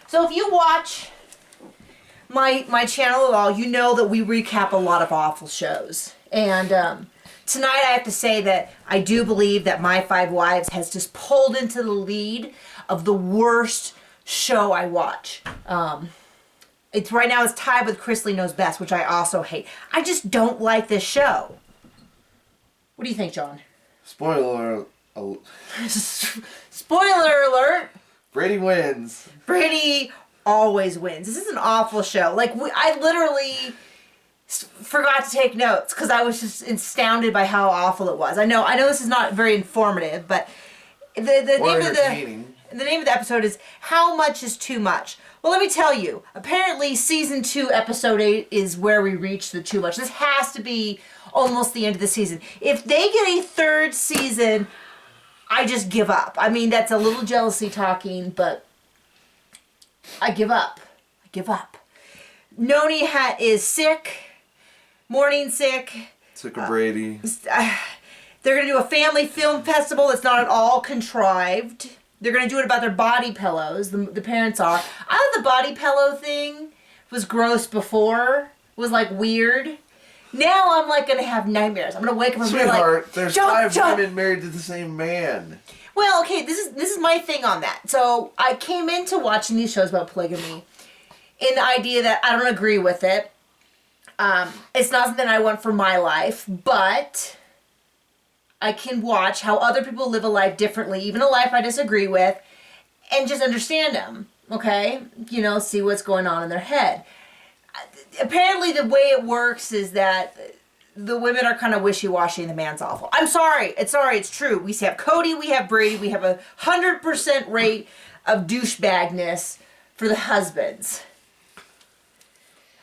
So if you watch my channel at all, you know that we recap a lot of awful shows. And tonight I have to say that I do believe that My Five Wives has just pulled into the lead of the worst show I watch. It's right now it's tied with Chrisley Knows Best, which I also hate. I just don't like this show. What do you think, John? Spoiler alert. Brady wins. Brady always wins. This is an awful show. Like, I literally forgot to take notes because I was just astounded by how awful it was. I know this is not very informative, but the name of the episode is How Much is Too Much. Well, let me tell you, apparently season 2, episode 8 is where we reach the too much. This has to be almost the end of the season. If they get a 3rd season, I just give up. I mean, that's a little jealousy talking, but I give up. Noni is sick, morning sick. Sick of Brady. They're going to do a family film festival that's not at all contrived. They're going to do it about their body pillows. The parents are. I thought the body pillow thing was gross before. It was like weird. Now I'm like going to have nightmares. I'm going to wake up and be like, Sweetheart, there's 5 women married to the same man. Well, okay, this is my thing on that. So I came into watching these shows about polygamy in the idea that I don't agree with it. It's not something I want for my life, but I can watch how other people live a life differently, even a life I disagree with, and just understand them, okay? You know, see what's going on in their head. Apparently the way it works is that the women are kind of wishy-washy and the man's awful. I'm sorry. It's true. We have Cody, we have Brady, we have 100% rate of douchebagness for the husbands.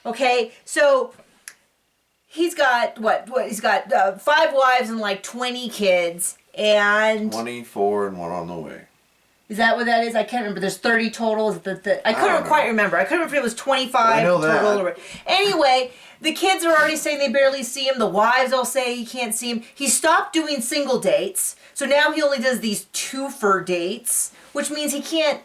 Okay, so he's got, he's got 5 wives and like 20 kids, and 24 and 1 on the way. Is that what that is? I can't remember. There's 30 total. I couldn't quite remember. I couldn't remember if it was 25 total. Anyway, the kids are already saying they barely see him. The wives all say he can't see him. He stopped doing single dates, so now he only does these 2-for dates, which means he can't.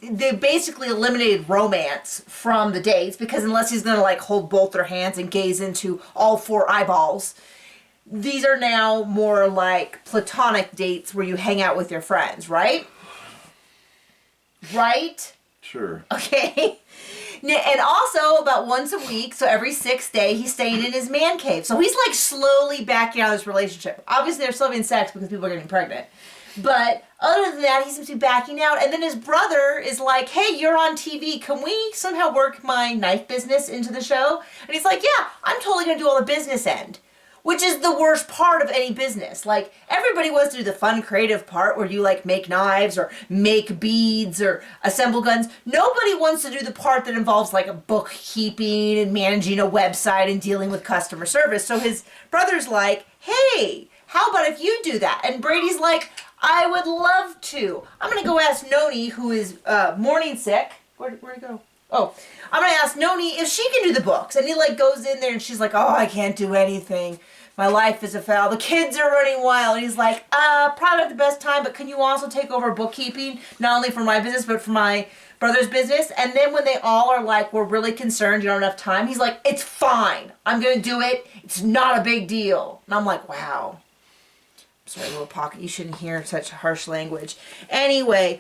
They basically eliminated romance from the dates because unless he's going to like hold both their hands and gaze into all 4 eyeballs, these are now more like platonic dates where you hang out with your friends, right? Right? Sure. Okay. And also about once a week, so every 6th day, he's staying in his man cave. So he's like slowly backing out of this relationship. Obviously, they're still having sex because people are getting pregnant. But other than that, he seems to be backing out. And then his brother is like, hey, you're on TV. Can we somehow work my knife business into the show? And he's like, yeah, I'm totally going to do all the business end. Which is the worst part of any business. Like, everybody wants to do the fun, creative part where you, like, make knives or make beads or assemble guns. Nobody wants to do the part that involves, like, a bookkeeping and managing a website and dealing with customer service. So his brother's like, hey, how about if you do that? And Brady's like, I would love to. I'm going to go ask Noni, who is morning sick. Where'd he go? Oh, I'm going to ask Noni if she can do the books. And he, like, goes in there and she's like, oh, I can't do anything. My life is a fail. The kids are running wild. And he's like, probably not the best time, but can you also take over bookkeeping, not only for my business, but for my brother's business? And then when they all are like, we're really concerned, you don't have enough time, he's like, it's fine. I'm going to do it. It's not a big deal. And I'm like, wow. Sorry, little pocket. You shouldn't hear such harsh language. Anyway,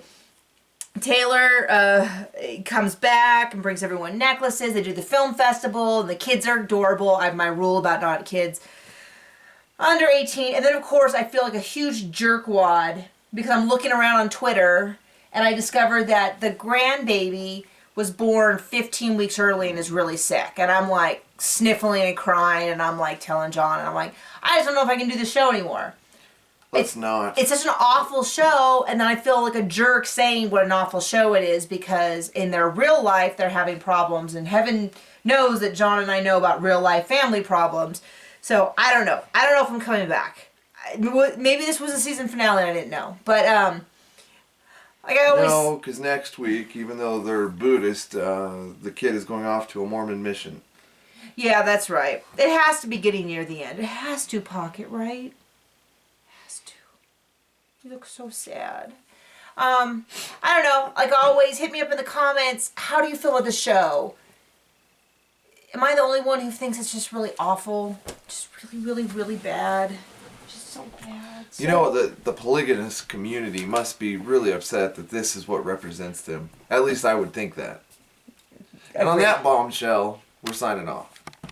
Taylor comes back and brings everyone necklaces. They do the film festival, and the kids are adorable. I have my rule about not kids under 18. And then, of course, I feel like a huge jerkwad because I'm looking around on Twitter, and I discovered that the grandbaby was born 15 weeks early and is really sick. And I'm, like, sniffling and crying, and I'm, like, telling John, and I'm like, I just don't know if I can do the show anymore. It's not. It's such an awful show, and then I feel like a jerk saying what an awful show it is because in their real life they're having problems, and heaven knows that John and I know about real life family problems. So I don't know. I don't know if I'm coming back. Maybe this was a season finale and I didn't know. But like I always No, because next week, even though they're Buddhist, the kid is going off to a Mormon mission. Yeah, that's right. It has to be getting near the end. It has to, Pocket, right? You look so sad. I don't know. Like always, hit me up in the comments. How do you feel about the show? Am I the only one who thinks it's just really awful? Just really, really, really bad? Just so bad. You know, the polygamous community must be really upset that this is what represents them. At least I would think that. And on that bombshell, we're signing off.